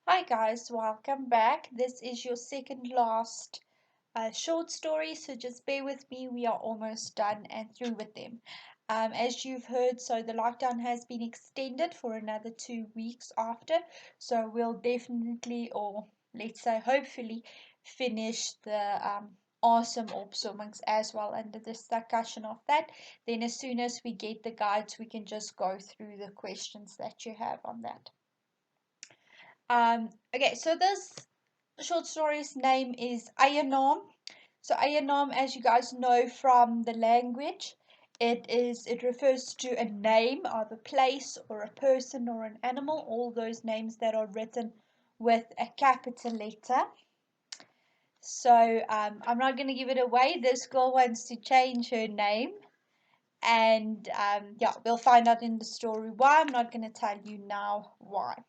Hi guys, welcome back. This is your second last short story, so just bear with me. We are almost done and through with them. As you've heard, so the lockdown has been extended for another 2 weeks after, so we'll definitely, or let's say hopefully, finish the awesome opsommings as well under the discussion of that. Then as soon as we get the guides, we can just go through the questions that you have on that. Okay, so this short story's name is Eienaam. So Eienaam, as you guys know from the language, it refers to a name of a place or a person or an animal, all those names that are written with a capital letter. So I'm not going to give it away. This girl wants to change her name. And yeah, we'll find out in the story why. I'm not going to tell you now why.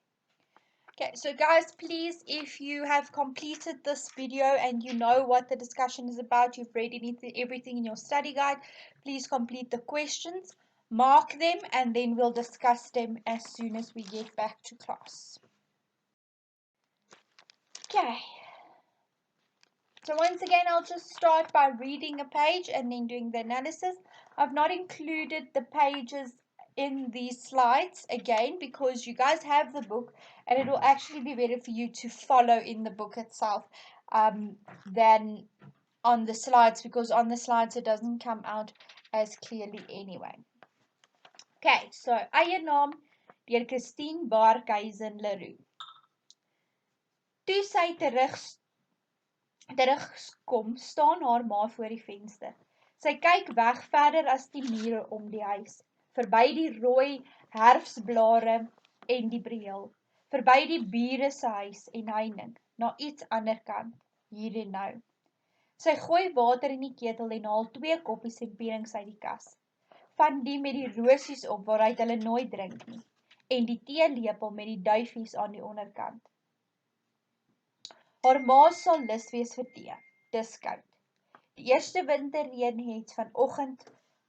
Okay, so guys, please, if you have completed this video and you know what the discussion is about, you've read everything in your study guide, please complete the questions, mark them, and then we'll discuss them as soon as we get back to class. Okay, so once again, I'll just start by reading a page and then doing the analysis. I've not included the pages in these slides again because you guys have the book and it will actually be better for you to follow in the book itself than on the slides, because on the slides it doesn't come out as clearly anyway. Okay, so Eienaam deur Christine Baarkhuizen Leroux. Toe sy terugkom, staan haar ma voor die venster. Sy kyk weg verder as die mure om die huis, verby die rooi herfsblare en die breel, verby die bure se huis en heining, na iets ander kant, hier en nou. Sy gooi water in die ketel en haal 2 koppies en pierings uit die kas, van die met die roosies op waaruit hulle nooit drink nie, en die teelepel met die duifies aan die onderkant. Haar ma sal lus wees vir tee. Dis koud. Die eerste winterreën het vanoggend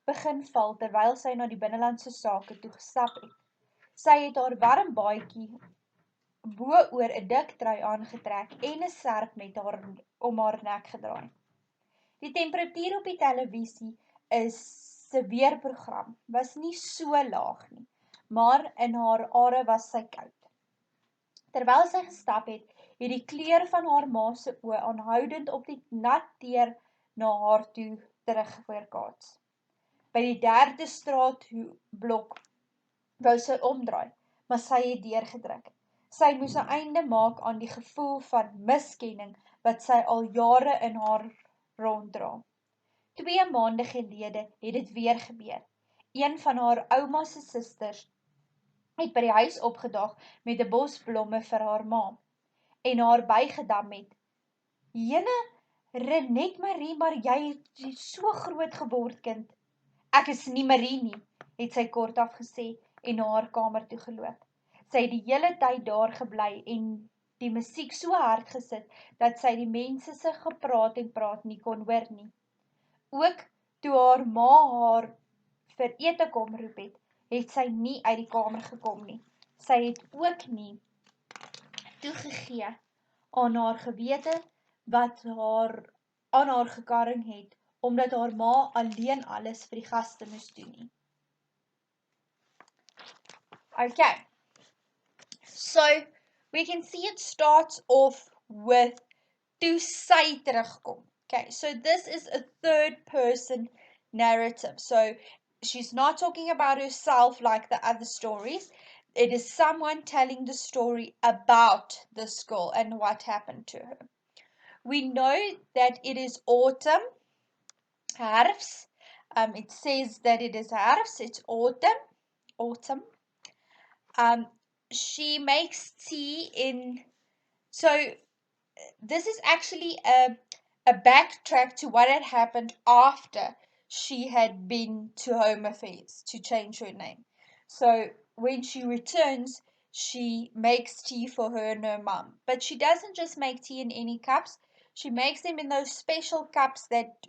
begin val terwyl sy na die binnelandse sake toe gestap het. Sy het haar warm baadjie bo oor 'n dik trui aangetrek en 'n serp om haar nek gedraai. Die temperatuur op die televisie se weerprogram was nie so laag nie, maar in haar are was sy koud. Terwyl sy gestap het, het die kleur van haar ma se oë aanhoudend op die nat teer na haar toe terugweerkaats. By die 3de straatblok wou sy omdraai, maar sy het deurgedruk. Sy moes 'n einde maak aan die gevoel van miskenning wat sy al jare in haar ronddra. 2 maande gelede het dit weer gebeur. Een van haar ouma se susters het by die huis opgedaag met 'n bos blomme vir haar ma en haar bygedam met: "Jene, Renet Marie, maar jy het so groot geword, kind." "Ek is nie Marie nie," het sy kortaf gesê en na haar kamer toe geloop. Sy het die hele tyd daar gebly en die musiek so hard gesit dat sy die mense se gepraat en praat nie kon hoor nie. Ook toe haar ma haar vir ete kom roep het sy nie uit die kamer gekom nie. Sy het ook nie toegegee aan haar gewete wat aan haar gekarring het, omdat haar ma alleen alles vir die gaste moes doen nie. Okay, so we can see it starts off with toe sy terugkom. Okay, so this is a third person narrative. So she's not talking about herself like the other stories. It is someone telling the story about this girl and what happened to her. We know that it is autumn, herfst. It says that it is herfst, it's autumn. She makes tea in, so this is actually a backtrack to what had happened after she had been to Home Affairs to change her name. So when she returns, she makes tea for her and her mum. But she doesn't just make tea in any cups. She makes them in those special cups that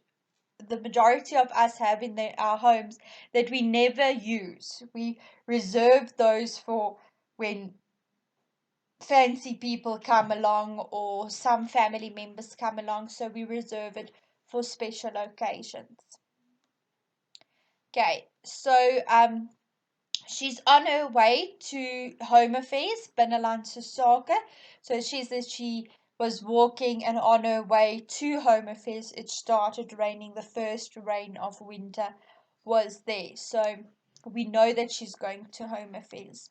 the majority of us have in our homes that we never use. We reserve those for when fancy people come along or some family members come along, so we reserve it for special occasions. Okay, so she's on her way to Home Affairs, Binnelandse Sake. So she says she was walking and on her way to Home Affairs, it started raining. The first rain of winter was there. So we know that she's going to Home Affairs.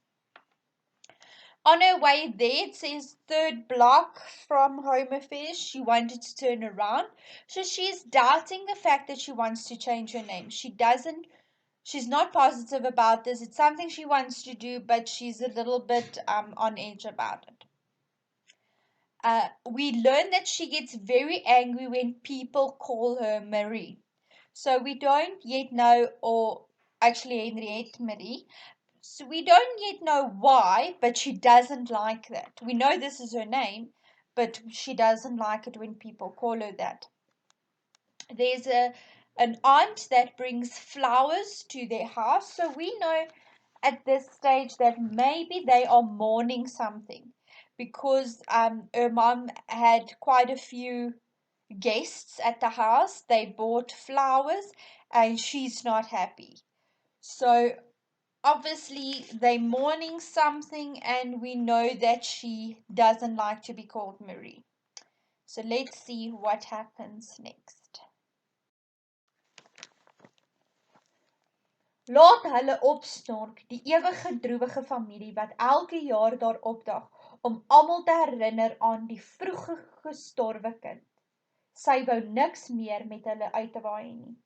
On her way there, it says third block from Home Affairs. She wanted to turn around. So she's doubting the fact that she wants to change her name. She's not positive about this. It's something she wants to do, but she's a little bit on edge about it. We learn that she gets very angry when people call her Marie. So we don't yet know, or actually Henriette Marie. So we don't yet know why, but she doesn't like that. We know this is her name, but she doesn't like it when people call her that. There's an aunt that brings flowers to their house, so we know at this stage that maybe they are mourning something because her mom had quite a few guests at the house. They bought flowers and she's not happy. So obviously they're mourning something, and we know that she doesn't like to be called Marie. So let's see what happens next. Laat hulle opsnork, die ewige droewige familie wat elke jaar daar opdag om almal te herinner aan die vroege gestorwe kind. Sy wou niks meer met hulle uit te waai nie.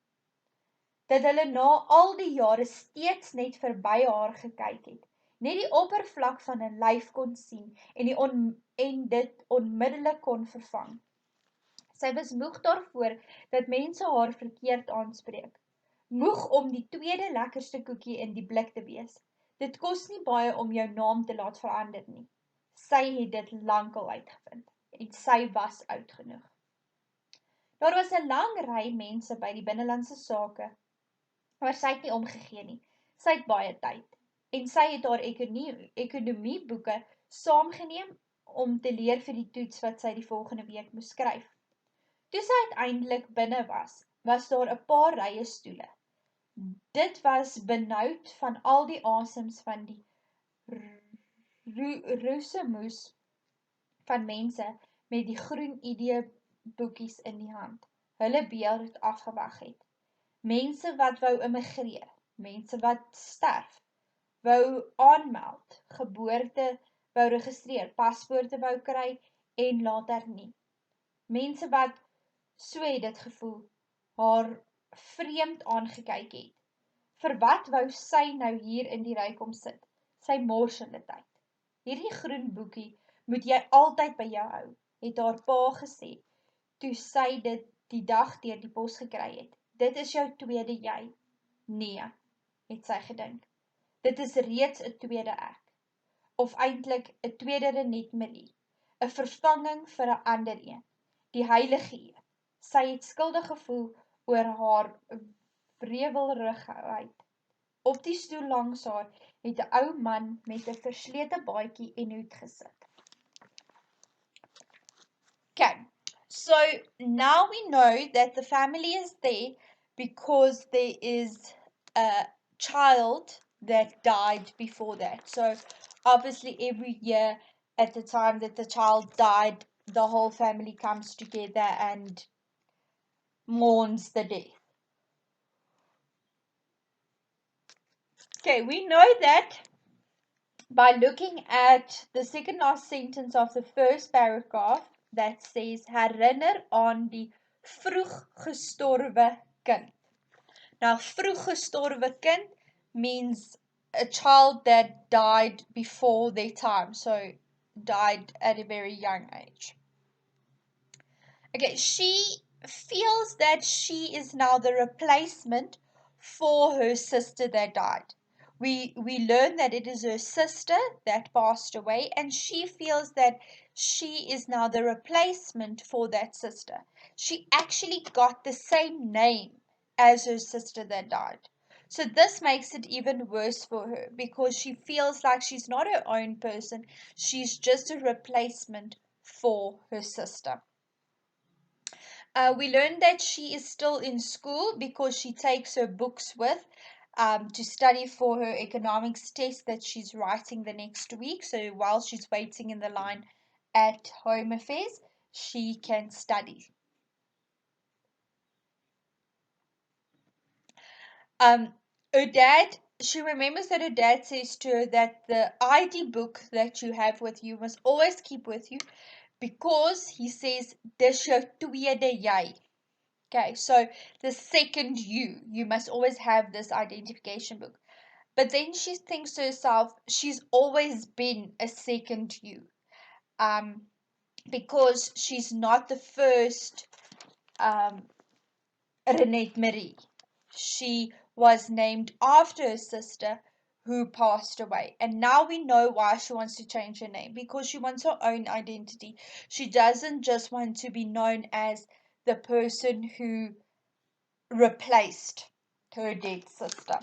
Dat hulle na al die jare steeds net verby haar gekyk het, net die oppervlak van 'n lyf kon sien en dit onmiddellik kon vervang. Sy was moeg daarvoor dat mense haar verkeerd aanspreek. Moeg om die tweede lekkerste koekie in die blik te wees. Dit kos nie baie om jou naam te laat verander nie. Sy het dit lankal uitgevind en sy was oud genoeg. Daar was 'n lang ry mense by die binnelandse sake, maar sy het nie omgegee nie. Sy het baie tyd en sy het haar ekonomieboeke saamgeneem om te leer vir die toets wat sy die volgende week moes skryf. Toe sy uiteindelik binne was, was daar 'n paar rye stoele. Dit was benoud van al die asems van die roesemoes van mense met die groen ID-boekies in die hand. Hulle beeld afgewag het. Mense wat wou immigreer, mense wat sterf, wou aanmeld, geboorte wou registreer, paspoorte wou kry en later nie. Mense wat, so het dit gevoel, haar vreemd aangekyk het. Vir wat wou sy nou hier in die ry kom sit? Sy mors hulle tyd. Hierdie groen boekie moet jy altyd by jou hou, het haar pa gesê, toe sy dit die dag deur die pos gekry het. Dit is jou tweede jy. Nee, het sy gedink. Dit is reeds 'n tweede ek. Of eintlik 'n tweede Renet Marie. 'n Vervanging vir 'n ander een. Die heilige een. Sy het skuldig gevoel oor haar wrewelrigheid. Op die stoel langs haar het 'n ou man met 'n verslete baadjie en hoed gesit. Okay, so now we know that the family is there because there is a child that died before that. So obviously every year at the time that the child died, the whole family comes together and mourns the death. Okay, we know that by looking at the second last sentence of the first paragraph that says herinner aan die vroeg gestorwe kind. Now, vroeg gestorwe kind means a child that died before their time, so died at a very young age. Okay, she feels that she is now the replacement for her sister that died. We learn that it is her sister that passed away, and she feels that she is now the replacement for that sister. She actually got the same name as her sister that died. So this makes it even worse for her because she feels like she's not her own person. She's just a replacement for her sister. We learned that she is still in school because she takes her books with to study for her economics test that she's writing the next week. So while she's waiting in the line at Home Affairs, she can study. Um, her dad, she remembers that her dad says to her that the ID book that you have with you must always keep with you because he says, dis jou tweede jy. Okay, so the second you must always have this identification book. But then she thinks to herself, she's always been a second you. Um, because she's not the first Renette Marie. She was named after her sister who passed away. And now we know why she wants to change her name because she wants her own identity. She doesn't just want to be known as the person who replaced her dead sister.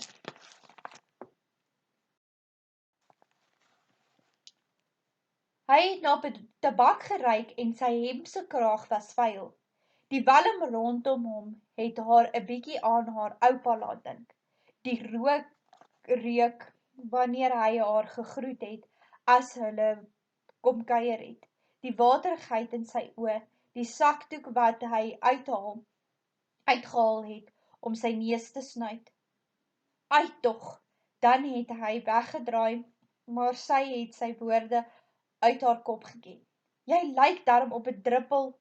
Hy het na tabak geruik en sy hemp se kraag was vuil. Die walm rondom hom het haar 'n bietjie aan haar oupa laat dink. Die reuk wanneer hy haar gegroet het as hulle kom kuier het. Die waterigheid in sy oë, die sakdoek wat hy uitgehaal het om sy neus te snuit. Ai tog, dan het hy weggedraai, maar sy het sy woorde uit haar kop geken. Jy lyk darm op 'n druppel.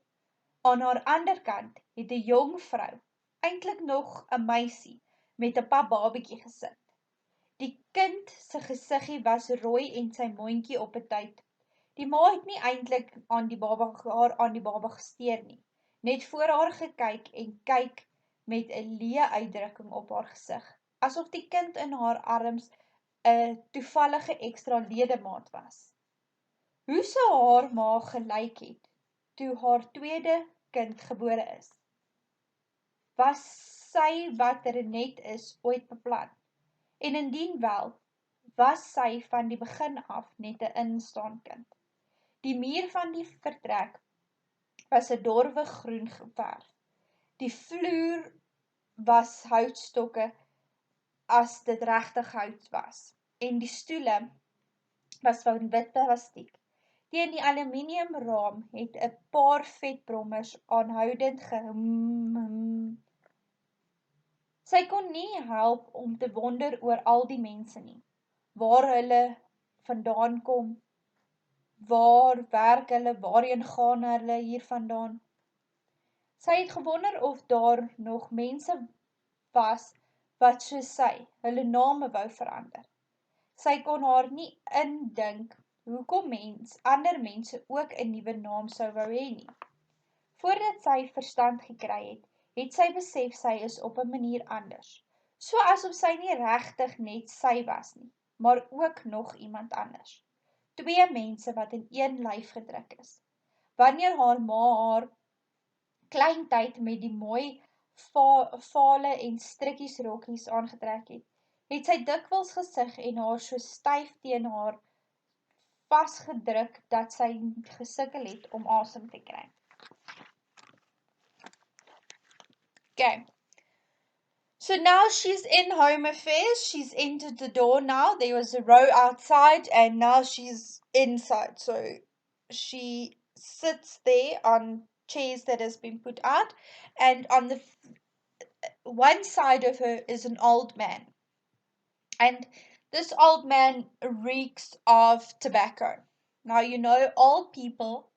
Aan haar ander kant het 'n jong vrou, eintlik nog 'n meisie, met 'n pap babatjie gesit. Die kind se gesiggie was rooi en sy mondjie op 'n tyd. Die ma het nie eintlik haar aan die baba gesteer nie, net voor haar gekyk en kyk met 'n leë uitdrukking op haar gesig, asof die kind in haar arms 'n toevallige ekstra ledemaat was. Hoe sou haar ma gelyk het toe haar tweede kind gebore is? Was sy wat Renette is ooit beplan? En indien wel, was sy van die begin af net 'n instaan kind? Die muur van die vertrek was 'n dorwe groen geverf. Die vloer was houtstokke as dit regtig hout was. En die stoele was van wit plastiek. Teen die aluminiumraam het 'n paar vetbrommers aanhoudend gehum. Sy kon nie help om te wonder oor al die mense nie. Waar hulle vandaan kom, waar werk hulle, waarheen gaan hulle hiervandaan? Sy het gewonder of daar nog mense was wat soos sy hulle name wou verander. Sy kon haar nie indink hoekom ander mense ook 'n nuwe naam sou wou hê nie. Voordat sy verstand gekry het, het sy besef sy is op 'n manier anders. So asof sy nie regtig net sy was nie, maar ook nog iemand anders. Twee mense wat in een lyf gedruk is. Wanneer haar ma haar kleintyd met die mooi vale en strikkies rokkies aangetrek het, het sy dikwels gesig en haar so styf teen haar vasgedruk dat sy gesukkel het om asem te kry. Okay. So now she's in Home Affairs. She's entered the door now. There was a row outside and now she's inside. So she sits there on chairs that has been put out, and on the one side of her is an old man. And this old man reeks of tobacco. Now, you know, old people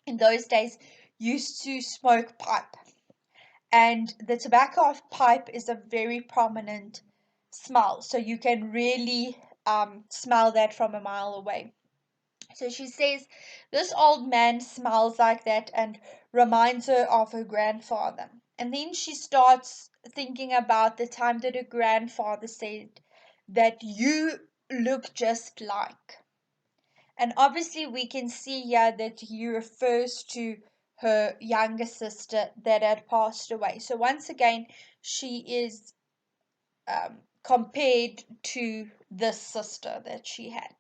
in those days used to smoke pipe. And the tobacco pipe is a very prominent smell. So you can really smell that from a mile away. So she says, this old man smells like that and reminds her of her grandfather. And then she starts thinking about the time that her grandfather said that you look just like. And obviously we can see here that he refers to her younger sister that had passed away. So once again, she is compared to this sister that she had.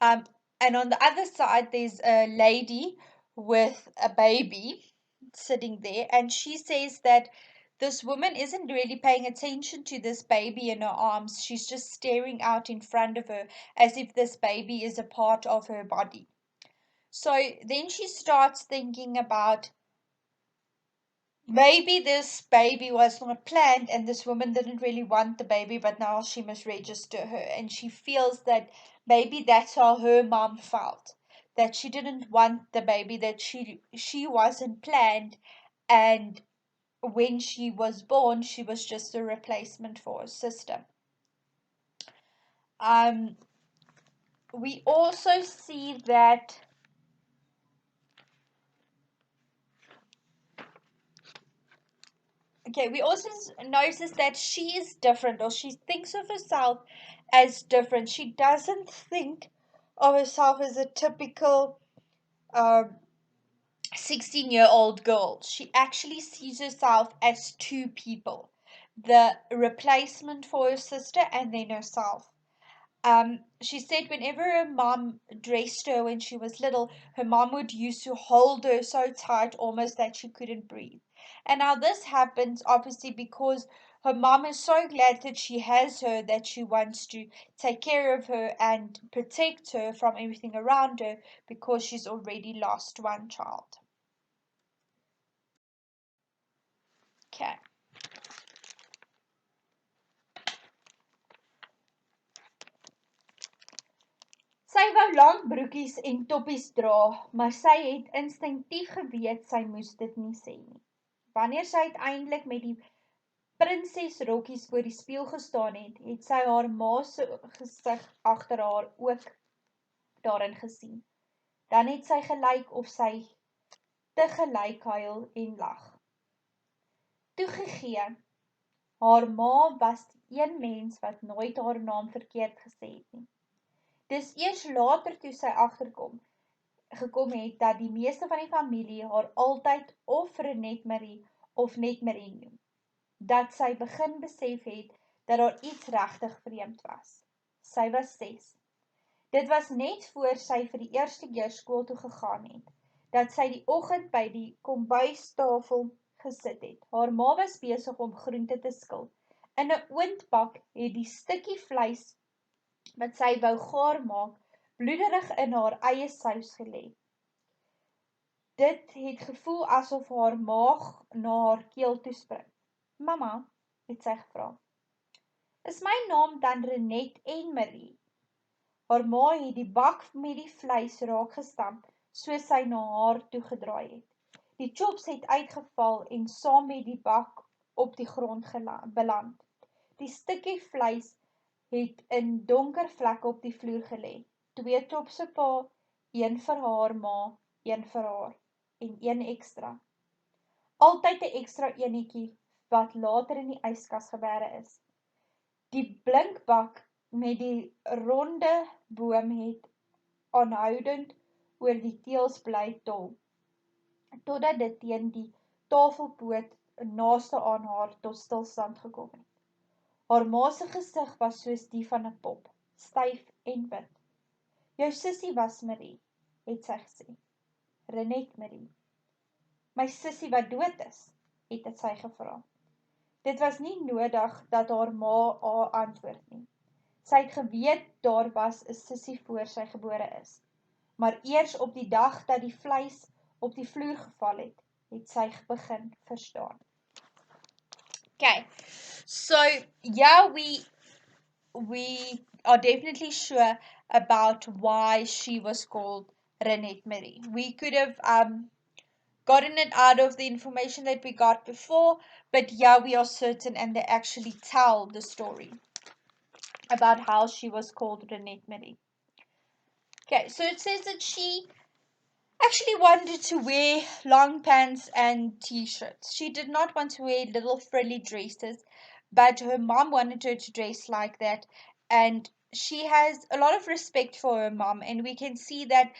Um, and on the other side, there's a lady with a baby sitting there, and she says that this woman isn't really paying attention to this baby in her arms. She's just staring out in front of her as if this baby is a part of her body. So then she starts thinking about maybe this baby was not planned and this woman didn't really want the baby, but now she must register her. And she feels that maybe that's how her mom felt. That she didn't want the baby, that she wasn't planned, and when she was born, she was just a replacement for her sister. Um, we also see that okay, we also notice that she is different, or she thinks of herself as different. She doesn't think of herself as a typical 16-year-old girl. She actually sees herself as two people, the replacement for her sister and then herself. She said whenever her mom dressed her when she was little, her mom would used to hold her so tight almost that she couldn't breathe. And now this happens obviously because her mom is so glad that she has her that she wants to take care of her and protect her from everything around her because she's already lost one child. Okay. Sy wou lang broekies en toppies dra, maar sy het instinktief geweet sy moes dit nie sê nie. Wanneer sy uiteindelik met die prinsesrokkies voor die spieël gestaan het, het sy haar ma se gesig agter haar ook daarin gesien. Dan het sy gelyk of sy te gelyk huil en lag. Toegegee, haar ma was die een mens wat nooit haar naam verkeerd gesê het nie. Dis eers later toe sy gekom het dat die meeste van die familie haar altyd of Renet Marie of net Marie noem. Dat sy begin besef het dat daar iets regtig vreemd was. Sy was 6. Dit was net voor sy vir die eerste keer skool toe gegaan het, dat sy die oggend by die kombuistafel gesit het. Haar ma was besig om groente te skil. In 'n oondbak het die stukkie vleis wat sy wou gaar maak, bloederig in haar eie sous gelê. Dit het gevoel asof haar maag na haar keel toespring. Mama, het sy gevra, is my naam dan Renet en Marie? Haar ma het die bak met die vleis raak gestamp, soos sy na haar toegedraai het. Die chops het uitgeval en saam met die bak op die grond beland. Die stukkie vleis het in donker vlekke op die vloer gelê. 2 chopse pa, 1 vir haar ma, 1 vir haar en 1 ekstra. Altyd 'n ekstra enetjie wat later in die yskas geberre is. Die blinkbak met die ronde boom het aanhoudend oor die teëls bly tol, totdat dit teen die tafelpoot naaste aan haar tot stilstand gekom het. Haar ma se gesig was soos die van 'n pop, styf en wit. Jou sussie was Marie, het sy gesê. Renet Marie. My sussie wat dood is, het sy gevra. Dit was nie nodig dat haar ma haar antwoord nie. Sy het geweet daar was 'n sussie voor sy gebore is. Maar eers op die dag dat die vleis op die vloer geval het, het sy begin verstaan. Okay, so yeah, we are definitely sure about why she was called Renet Marie. We could have gotten it out of the information that we got before, but yeah, we are certain, and they actually tell the story about how she was called Renet Marie. Okay, so it says that she actually wanted to wear long pants and t-shirts. She did not want to wear little frilly dresses, but her mom wanted her to dress like that, and she has a lot of respect for her mom, and we can see that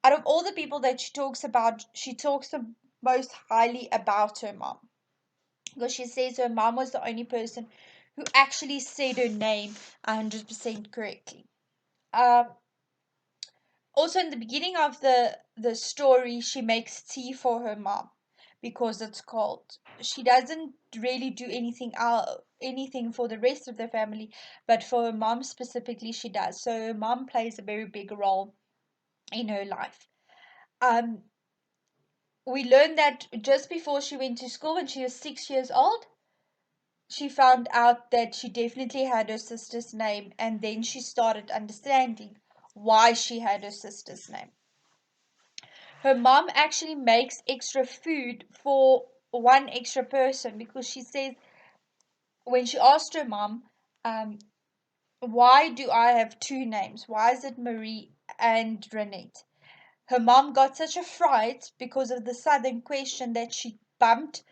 out of all the people that she talks about, she talks the most highly about her mom. because she says her mom was the only person who actually said her name 100% correctly. Um, Also, in the beginning of the story, she makes tea for her mom because it's cold. She doesn't really do anything for the rest of the family, but for her mom specifically, she does. So her mom plays a very big role in her life. Um, we learned that just before she went to school, when she was 6 years old, she found out that she definitely had her sister's name, and then she started understanding why she had her sister's name. Her mom actually makes extra food for one extra person because she says, when she asked her mom, um, why do I have two names? Why is it Marie and Renette? Her mom got such a fright because of the sudden question that she bumped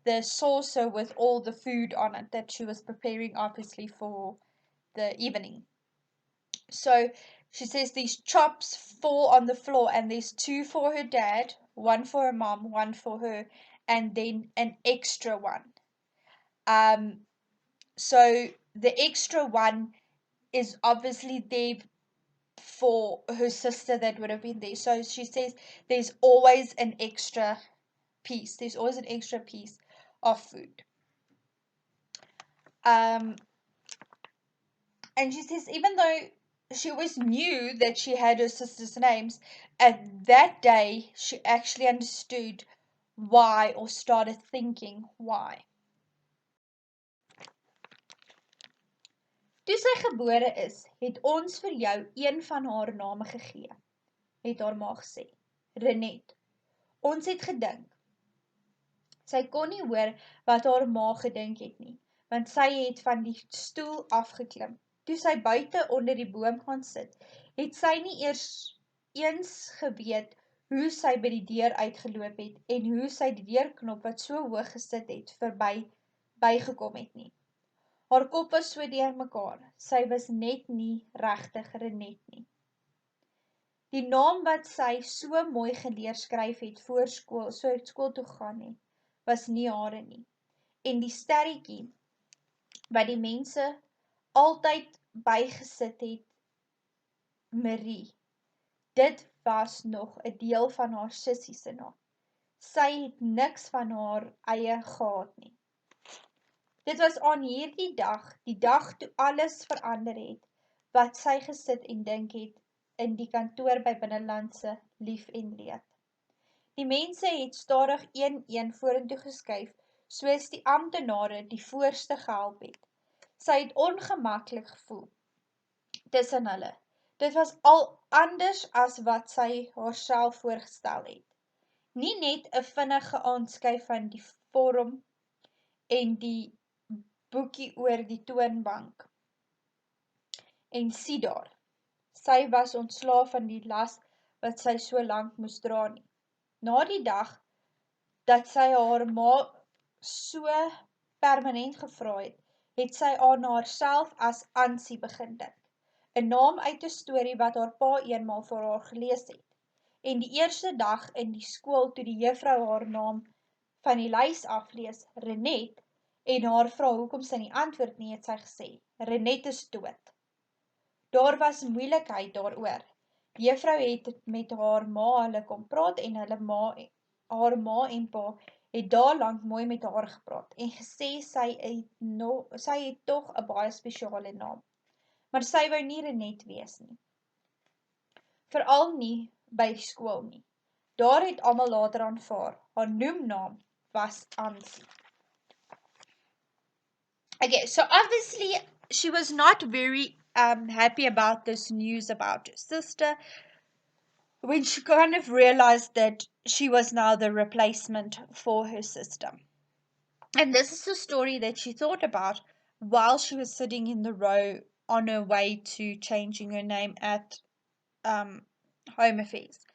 the saucer with all the food on it that she was preparing, obviously, for the evening. So she says these chops fall on the floor, and there's two for her dad, one for her mom, one for her, and then an extra one. Um, so the extra one is obviously there for her sister that would have been there. So she says there's always an extra piece. There's always an extra piece of food. Um, and she says even though she always knew that she had her sister's names, at that day she actually understood why, or started thinking why. Toe sy gebore is, het ons vir jou een van haar name gegee, het haar ma gesê, Renette. Ons het gedink. Sy kon nie hoor wat haar ma gedink het nie, want sy het van die stoel afgeklim. Toe sy buite onder die boom gaan sit, het sy nie eers eens geweet hoe sy by die deur uitgeloop het en hoe sy die deurknop wat so hoog gesit het bygekom het nie. Haar kop was so deur mekaar, sy was net nie regtig Renette nie. Die naam wat sy so mooi geleer skryf het voor skool toe gaan het, was nie hare nie. En die sterretjie wat die mense altyd bygesit het, Marie, dit was nog 'n deel van haar sussie se naam. Sy het niks van haar eie gehad nie. Dit was aan hierdie dag, die dag toe alles verander het, wat sy gesit en dink het in die kantoor by Binnelandse lief en leed. Die mense het stadig een vorentoe geskuif, soos die amptenare die voorste gehelp het. Sy het ongemaklik gevoel tussen hulle. Dit was al anders as wat sy haarself voorgestel het. Nie net 'n vinnige aanskuif van die vorm en die boekie oor die toonbank. En sien daar, sy was ontslae van die las wat sy so lank moes dra nie. Na die dag dat sy haar ma so permanent gevra het, het sy aan haarself as Ansie begin dink. 'n Naam uit 'n storie wat haar pa eenmaal vir haar gelees het. En die eerste dag in die skool toe die juffrou haar naam van die lys aflees, Renette, en haar vra hoekom sy nie antwoord nie, het sy gesê, Renette is dood. Daar was moeilikheid daaroor. Die juffrou het met haar ma hulle kom praat en haar ma en pa het daar lank mooi met haar gepraat en gesê sy het tog 'n baie spesiale naam. Maar sy wou nie Renette wees nie. Veral nie by skool nie. Daar het almal later aanvaar. Haar noemnaam was Ansie. Okay, so obviously she was not very happy about this news about her sister when she kind of realized that she was now the replacement for her sister. And this is a story that she thought about while she was sitting in the row on her way to changing her name at Home Affairs.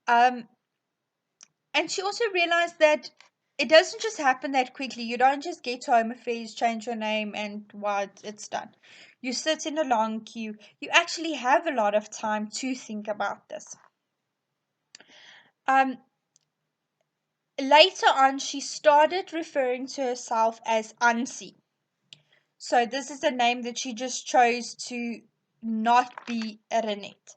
And she also realized that it doesn't just happen that quickly. You don't just get to Home Affairs, change your name, and it's done. You sit in a long queue. You actually have a lot of time to think about this. Later on, she started referring to herself as Ansi. So this is a name that she just chose to not be a Renette.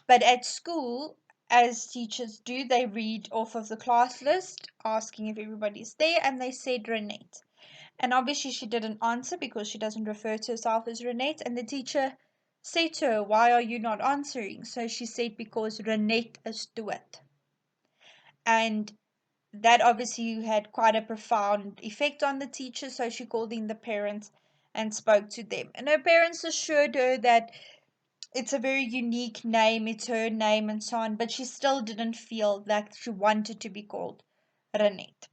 But at school, as teachers do, they read off of the class list, asking if everybody's there, and they said Renette. And obviously she didn't answer because she doesn't refer to herself as Renette. And the teacher said to her, "Why are you not answering?" So she said, "Because Renette is dood." And that obviously had quite a profound effect on the teacher, so she called in the parents and spoke to them. And her parents assured her that it's a very unique name, it's her name, and so on, but she still didn't feel that she wanted to be called Renette.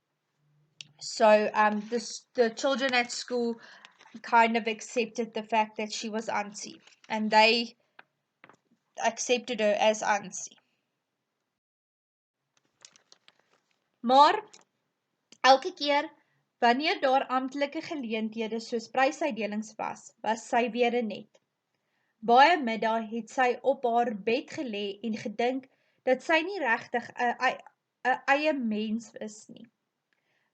So the children at school kind of accepted the fact that she was Auntie, and they accepted her as Auntie. Maar elke keer wanneer daar amptelike geleenthede soos prysuitdelings was, was sy weer Renette. Baie middag het sy op haar bed gelê en gedink dat sy nie regtig 'n eie mens is nie.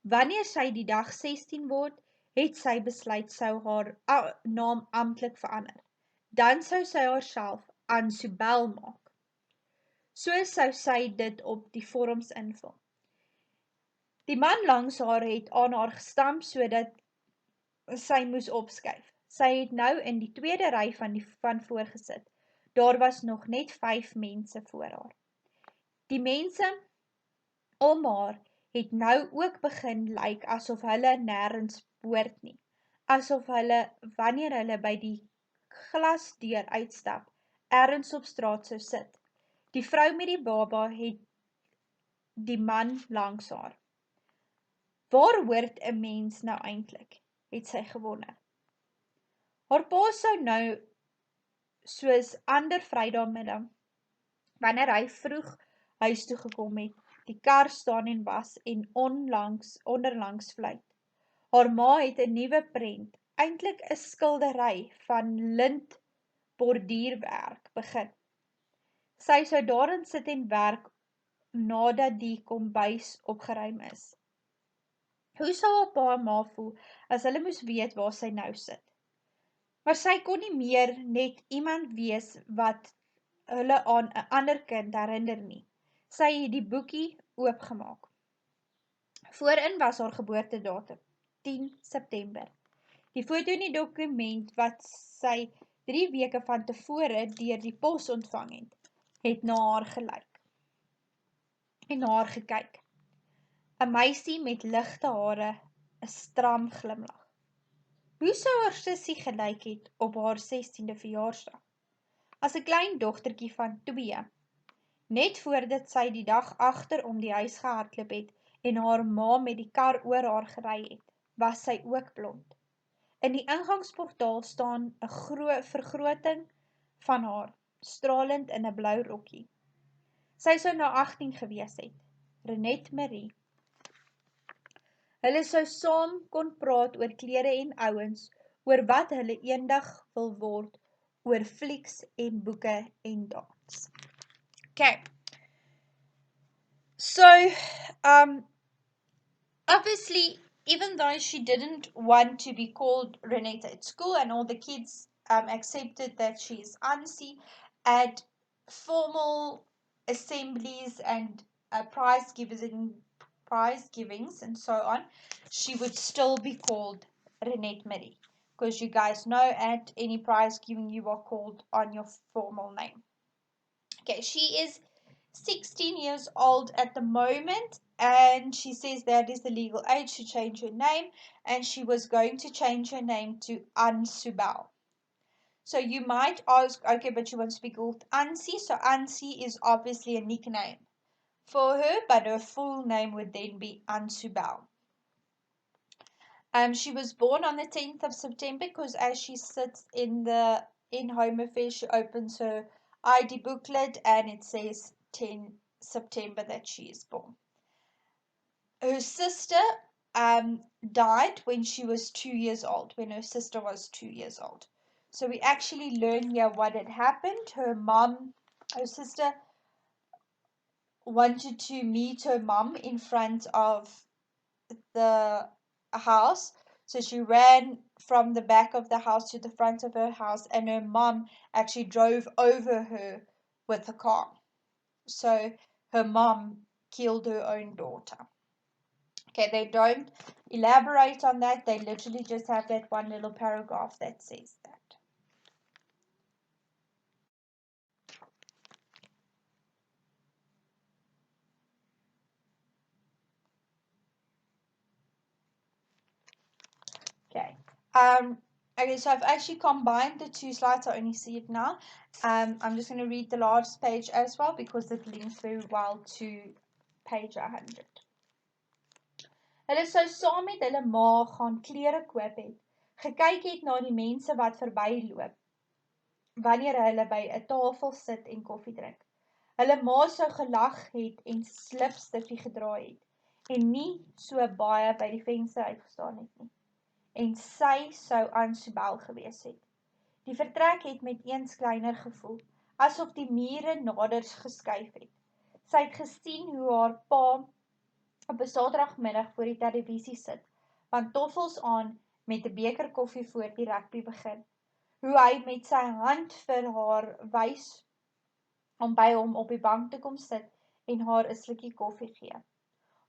Wanneer sy die dag 16 word, het sy besluit sou haar naam amptelik verander. Dan sou sy haarself Ansubel maak. So sou sy dit op die vorms invul. Die man langs haar het aan haar gestamp sodat sy moes opskuif. Sy het nou in die tweede ry van voor gesit. Daar was nog net 5 mense voor haar. Die mense om haar het nou ook begin lyk asof hulle nêrens behoort nie. Asof hulle, wanneer hulle by die glasdeur uitstap, ergens op straat sou sit. Die vrou met die baba het die man langs haar. Waar hoort 'n mens nou eintlik? Het sy gewonder. Haar pa sou nou, soos ander Vrydagmiddag, wanneer hy vroeg huis toe gekom het, die kar staan en was en onderlangs fluit. Haar ma het 'n nuwe prent, eintlik 'n skildery van lintborduurwerk begin. Sy sou daarin sit en werk nadat die kombuis opgeruim is. Hoe sou haar pa en ma voel as hulle moes weet waar sy nou sit? Maar sy kon nie meer net iemand wees wat hulle aan 'n ander kind herinner nie. Sy het die boekie oopgemaak. Voorin was haar geboortedatum, 10 September. Die foto in die dokument wat sy 3 weke van tevore deur die pos ontvang het na haar gelyk en na haar gekyk. 'n Meisie met ligte hare, 'n stram glimlag. Hoe sou haar sussie gelyk het op haar 16de verjaarsdag? As 'n klein dogtertjie van 2. Net voordat sy die dag agter om die huis gehardloop het en haar ma met die kar oor haar gery het, was sy ook blond. In die ingangsportaal staan 'n vergroting van haar, stralend in 'n blou rokkie. Sy sou nou 18 gewees het, Renette Marie. Hulle sou saam kon praat oor klere en ouens, oor wat hulle eendag wil word, oor flieks en boeke en dans. Okay. So, obviously, even though she didn't want to be called Renette at school and all the kids accepted that she's Ansi, at formal assemblies and prize givings and so on, she would still be called Renette Marie. Because you guys know at any prize giving you are called on your formal name. Okay, she is 16 years old at the moment, and she says that is the legal age to change her name, and she was going to change her name to Ansubel. So you might ask, okay, but she wants to be called Ansi, so Ansi is obviously a nickname for her, but her full name would then be Ansubel. She was born on the 10th of September because as she sits in Home Affairs, she opens her ID booklet and it says 10 September that she is born. Her sister died when she was 2 years old, when her sister was 2 years old. So we actually learn here what had happened. Her sister wanted to meet her mum in front of the house. So she ran from the back of the house to the front of her house, and her mom actually drove over her with a car. So her mom killed her own daughter. Okay, they don't elaborate on that. They literally just have that one little paragraph that says that. Okay. Okay, so I've actually combined the two slides. I only see it now. I'm just going to read the last page as well because it links very well to page 100. Hulle sou saam met hulle ma gaan klere koop het, gekyk het na die mense wat verbyloop, wanneer hulle by 'n tafel sit en koffie drink. Hulle ma sou gelag het en slipstifie gedra het, en nie so baie by die venster uitgestaan het nie. En sy sou aan Sibel gewees het. Die vertrek het met eens kleiner gevoel, asof die mure nader geskuif het. Sy het gesien hoe haar pa op 'n Saterdagmiddag voor die televisie sit, pantoffels aan met 'n beker koffie voor die rugby begin. Hoe hy met sy hand vir haar wys om by hom op die bank te kom sit en haar 'n slukkie koffie gee.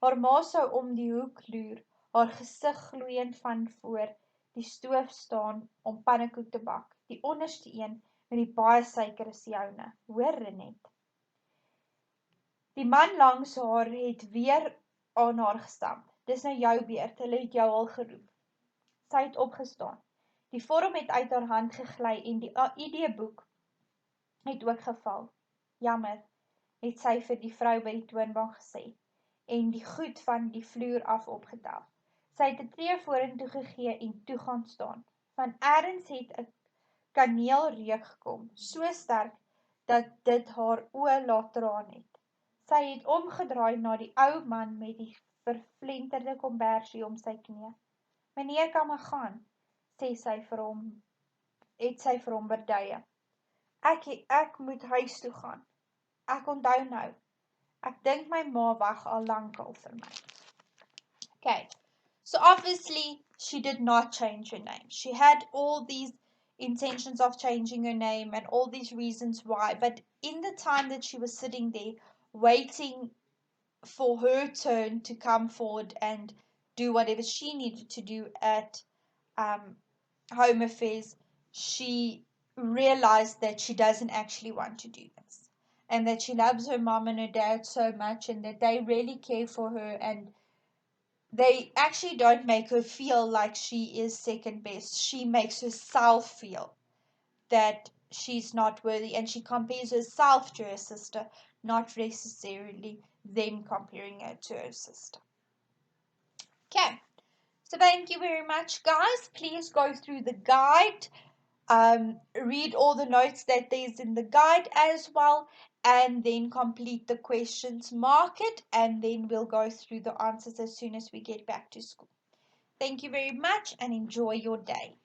Haar ma sou om die hoek loer, haar gesig gloeiend van voor die stoof staan om pannekoek te bak. Die onderste een met die baie suiker is joune, hoor Renet. Die man langs haar het weer aan haar gestamp. Dis nou jou beurt, hulle het jou al geroep. Sy het opgestaan. Die vorm het uit haar hand gegly en die ID-boek het ook geval. Jammer, het sy vir die vrou by die toonbank gesê en die goed van die vloer af opgetel. Sy het 'n tree vorentoe gegee en toe gaan staan. Van elders het 'n kaneelreuk gekom, so sterk dat dit haar oë laat traan het. Sy het omgedraai na die ou man met die vervlenterde kombersie om sy knie. Meneer kan maar gaan, sê sy vir hom, het sy vir hom beduie. Ek moet huis toe gaan. Ek onthou nou. Ek dink my ma wag al lankal vir my. Okay, so obviously she did not change her name. She had all these intentions of changing her name and all these reasons why, but in the time that she was sitting there waiting for her turn to come forward and do whatever she needed to do at Home Affairs, she realized that she doesn't actually want to do this and that she loves her mom and her dad so much and that they really care for her and they actually don't make her feel like she is second best. She makes herself feel that she's not worthy and she compares herself to her sister, not necessarily them comparing her to her sister. Okay, so thank you very much, guys. Please go through the guide. Read all the notes that there's in the guide as well, and then complete the questions, mark it, and then we'll go through the answers as soon as we get back to school. Thank you very much and enjoy your day.